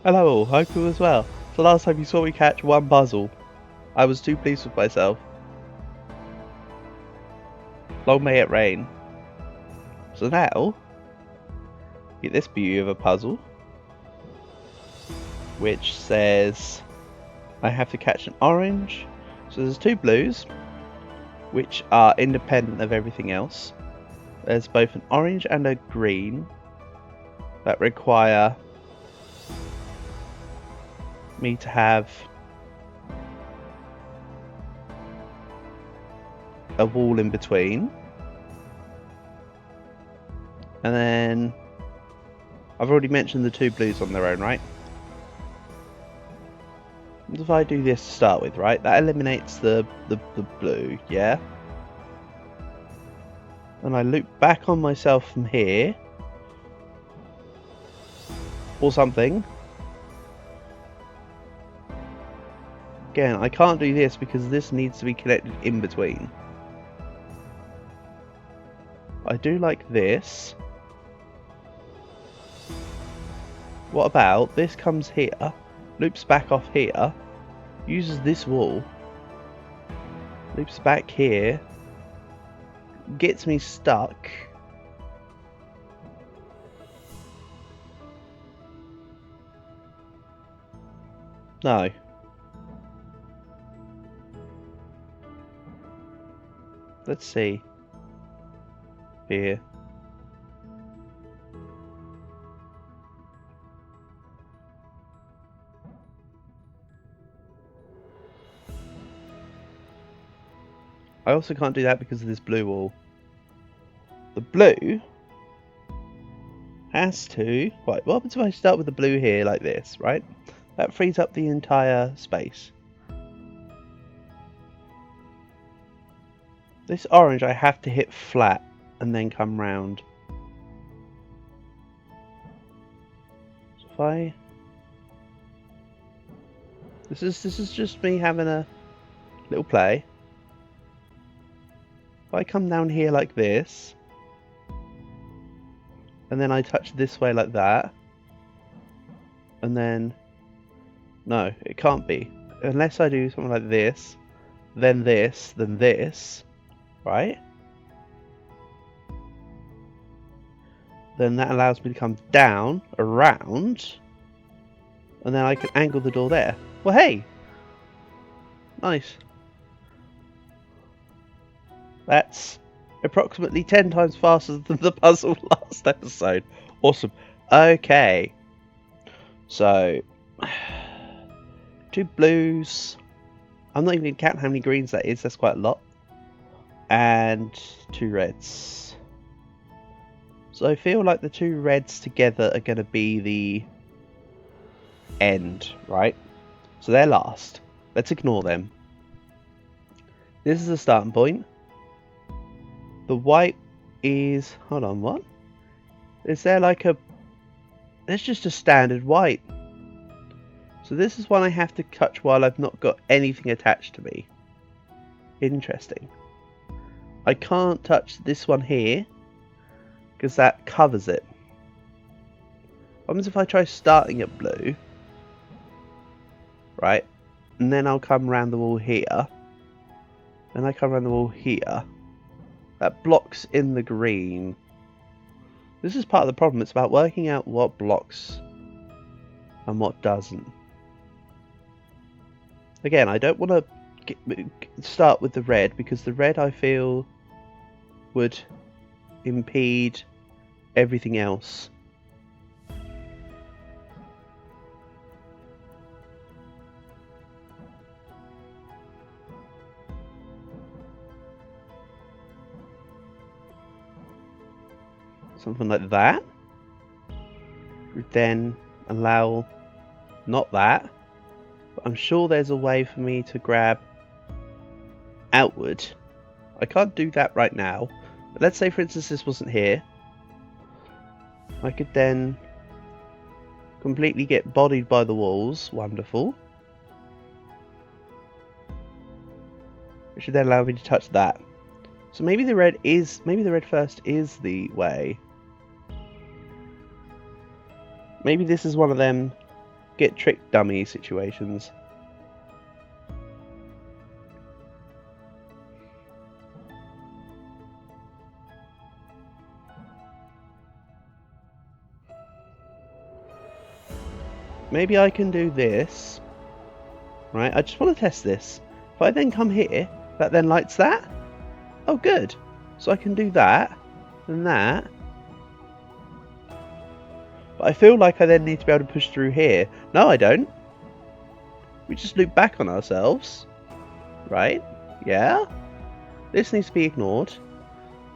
Hello all, hope you as well. So last time you saw me catch one puzzle, I was too pleased with myself. Long may it rain. So now, get this beauty of a puzzle, which says I have to catch an orange. So there's two blues, which are independent of everything else. There's both an orange and a green that require me to have a wall in between. And then I've already mentioned the two blues on their own, right? And if I do this to start with, right, that eliminates the blue, yeah? And I loop back on myself from here, or something. Again, I can't do this because this needs to be connected in between. I do like this. What about this comes here, loops back off here, uses this wall, loops back here, gets me stuck. No. Let's see. Here. I also can't do that because of this blue wall. The blue has to... Right, what happens if I start with the blue here like this, right? That frees up the entire space. This orange I have to hit flat and then come round. So if I... This is just me having a little play. If I come down here like this, and then I touch this way like that, and then... No, it can't be. Unless I do something like this, then this, right? Then that allows me to come down, around, and then I can angle the door there. Well, hey! Nice. That's approximately 10 times faster than the puzzle last episode. Awesome. Okay. So, two blues. I'm not even going to count how many greens that is. That's quite a lot. And two reds. So I feel like the two reds together are going to be the end, right? So they're last. Let's ignore them. This is the starting point. The white is... Hold on, what? Is there like a... There's just a standard white. So this is one I have to touch while I've not got anything attached to me. Interesting. I can't touch this one here because that covers it. What happens if I try starting at blue? Right. And then I'll come around the wall here. Then I come around the wall here. That blocks in the green. This is part of the problem. It's about working out what blocks and what doesn't. Again, I don't want to start with the red because the red I feel would impede everything else. Something like that would then allow not that, but I'm sure there's a way for me to grab outward. I can't do that right now, but let's say for instance this wasn't here. I could then completely get bodied by the walls. Wonderful. Which should then allow me to touch that. So maybe the red first is the way. Maybe this is one of them get trick dummy situations. Maybe I can do this. Right, I just want to test this. If I then come here, that then lights that? Oh, good. So I can do that, and that. But I feel like I then need to be able to push through here. No, I don't. We just loop back on ourselves. Right? Yeah? This needs to be ignored.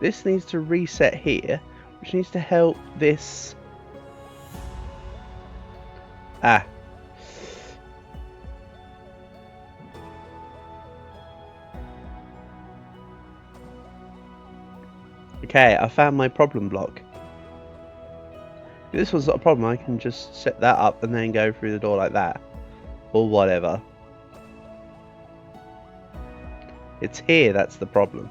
This needs to reset here, which needs to help this... Ah. Okay, I found my problem block. If this was not a problem, I can just set that up and then go through the door like that. Or whatever. It's here that's the problem.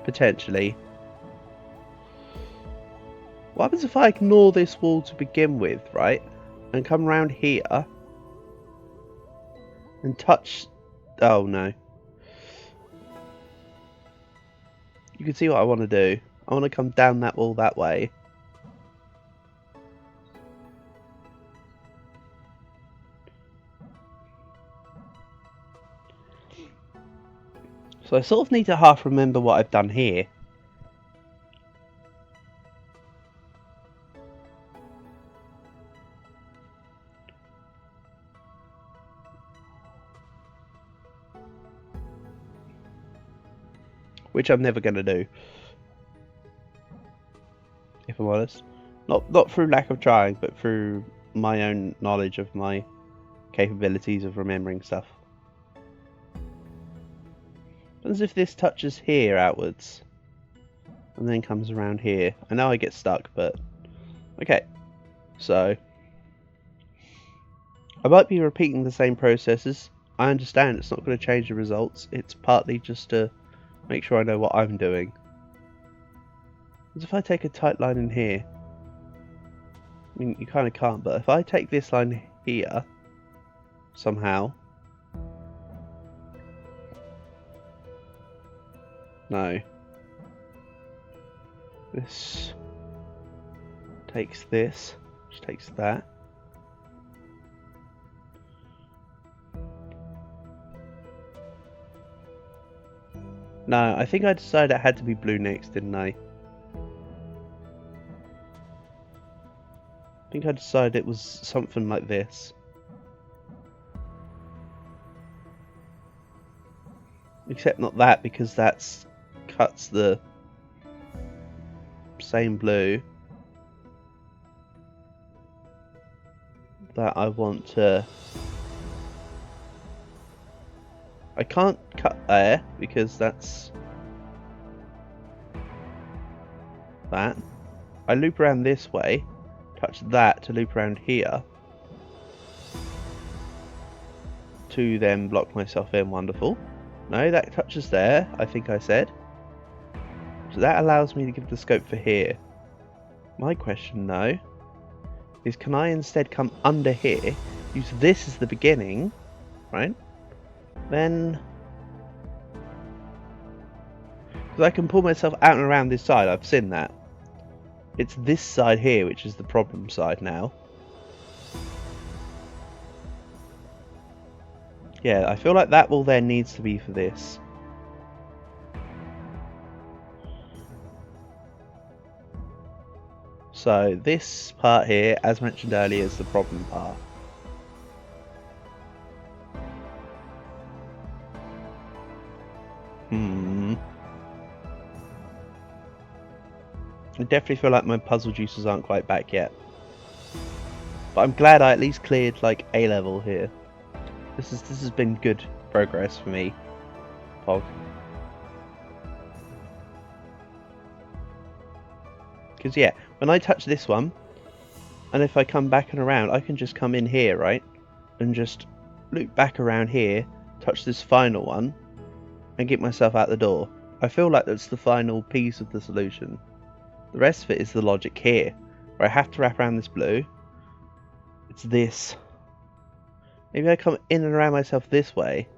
Potentially. What happens if I ignore this wall to begin with, right? And come around here and touch... Oh no. You can see what I want to do. I want to come down that wall that way. So I sort of need to half remember what I've done here. Which I'm never going to do. If I'm honest. Not through lack of trying, but through my own knowledge of my capabilities of remembering stuff. As if this touches here outwards. And then comes around here. I know I get stuck, but... Okay. So... I might be repeating the same processes. I understand it's not going to change the results. It's partly just to make sure I know what I'm doing. As if I take a tight line in here. I mean, you kind of can't, but if I take this line here... somehow... No. This takes this, which takes that. No, I think I decided it had to be blue next, didn't I? I think I decided it was something like this. Except not that, because that's cuts the same blue that I want to... I can't cut there because that's that. I loop around this way, touch that to loop around here to then block myself in. Wonderful. No, that touches there, I think I said. So that allows me to give the scope for here. My question though is, can I instead come under here, use this as the beginning, right? Then, because I can pull myself out and around this side, I've seen that. It's this side here which is the problem side now. Yeah, I feel like that wall there needs to be for this. So this part here, as mentioned earlier, is the problem part. I definitely feel like my puzzle juices aren't quite back yet. But I'm glad I at least cleared like A level here. This has been good progress for me, Pog. Because yeah, when I touch this one, and if I come back and around, I can just come in here, right? And just loop back around here, touch this final one, and get myself out the door. I feel like that's the final piece of the solution. The rest of it is the logic here, where I have to wrap around this blue. It's this. Maybe I come in and around myself this way,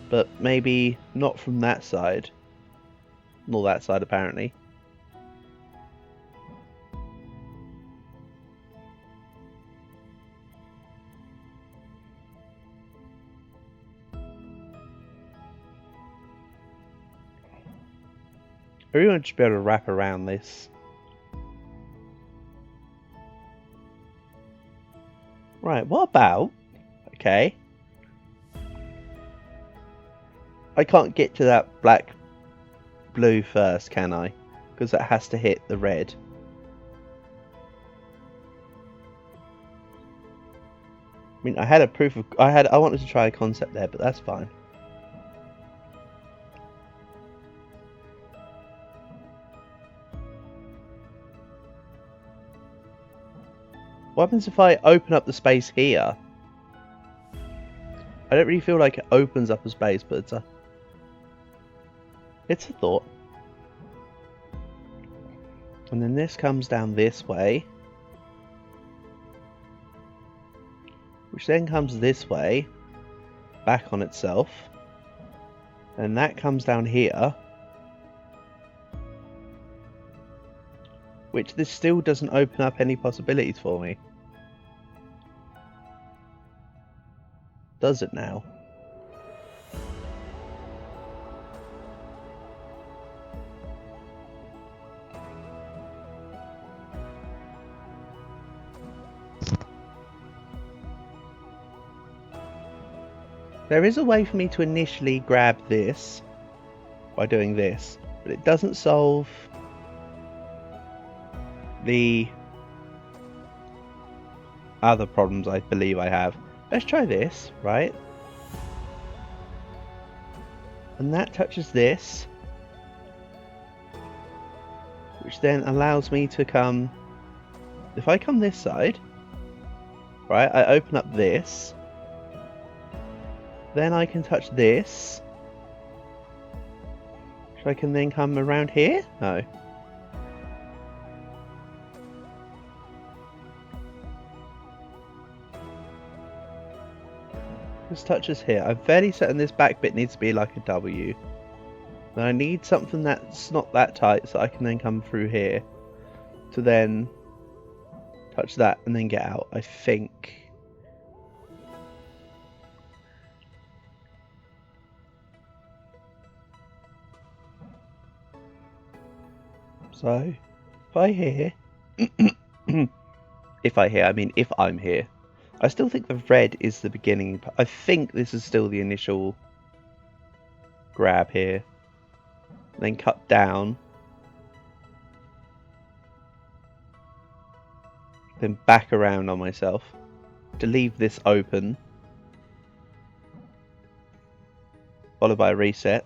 but maybe not from that side. Nor that side, apparently. Everyone should be able to wrap around this. Right, what about... Okay. I can't get to that black blue first, can I? Because that has to hit the red. I mean, I had a proof of... I wanted to try a concept there, but that's fine. What happens if I open up the space here? I don't really feel like it opens up a space, but it's a thought. And then this comes down this way, which then comes this way, back on itself, and that comes down here, which this still doesn't open up any possibilities for me. Does it now? There is a way for me to initially grab this by doing this, but it doesn't solve the other problems I believe I have. Let's try this, right? And that touches this, which then allows me to come... If I come this side, right, I open up this, then I can touch this, which I can then come around here? No. This touches here. I'm fairly certain this back bit needs to be like a W. Then I need something that's not that tight so I can then come through here to then touch that and then get out, I think. So, if I hear... I mean if I'm here. I still think the red is the beginning. I think this is still the initial grab here. Then cut down. Then back around on myself to leave this open. Followed by a reset.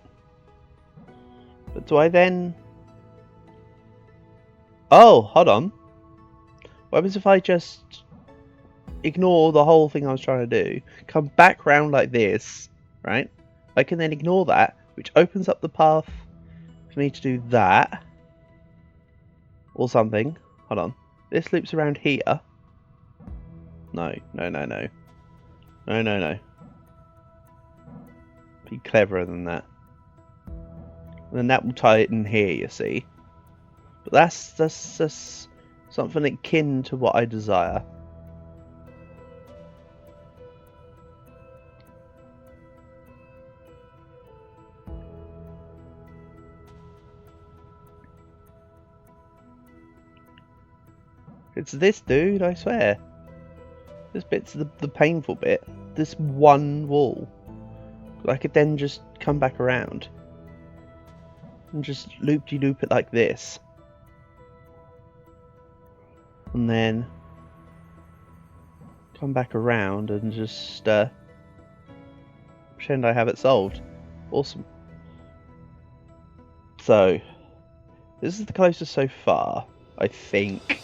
But do I then... Oh, hold on. What happens if I just ignore the whole thing I was trying to do? Come back round like this, right? I can then ignore that, which opens up the path for me to do that. Or something. Hold on. This loops around here. No. No. Be cleverer than that. And then that will tie it in here, you see. But that's something akin to what I desire. It's this dude, I swear. This bit's the painful bit. This one wall. I could then just come back around. And just loop-de-loop it like this. And then come back around and just pretend I have it solved. Awesome. So, this is the closest so far, I think.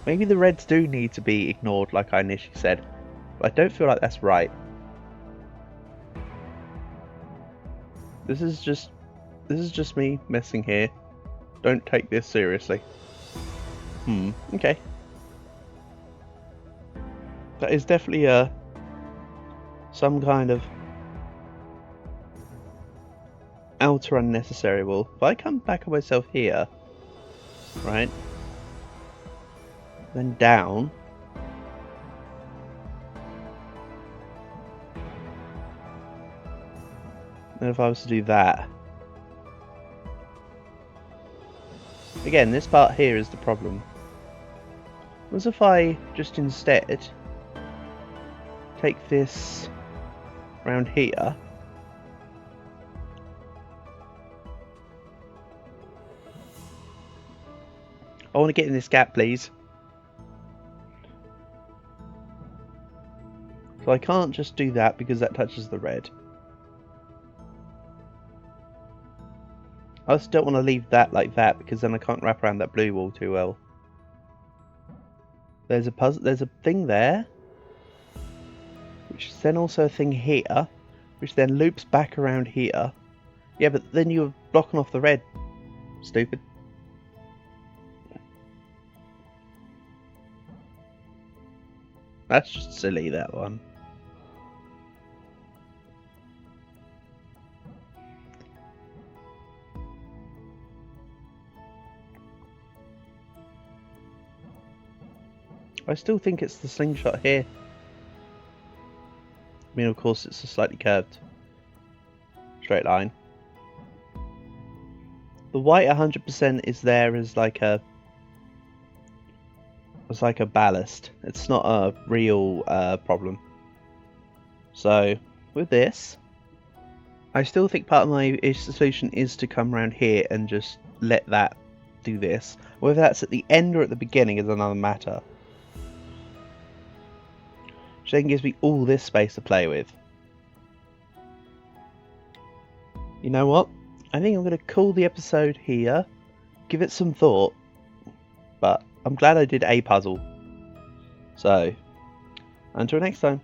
Maybe the reds do need to be ignored like I initially said, but I don't feel like that's right. This is just me messing here. Don't take this seriously. Okay. That is definitely some kind of outer unnecessary wall. If I come back on myself here, right, then down, and if I was to do that, again, this part here is the problem. What if I just instead take this round here, I want to get in this gap, please. So I can't just do that because that touches the red. I just don't want to leave that like that because then I can't wrap around that blue wall too well. There's a puzzle. There's a thing there, which is then also a thing here, which then loops back around here. Yeah, but then you're blocking off the red. Stupid. That's just silly, that one. I still think it's the slingshot here. I mean, of course, it's a slightly curved straight line. The white 100% is there as like a ballast. It's not a real problem. So with this, I still think part of my solution is to come around here and just let that do this. Whether that's at the end or at the beginning is another matter. Which then gives me all this space to play with. You know what? I think I'm going to call the episode here. Give it some thought. But I'm glad I did a puzzle. So, until next time.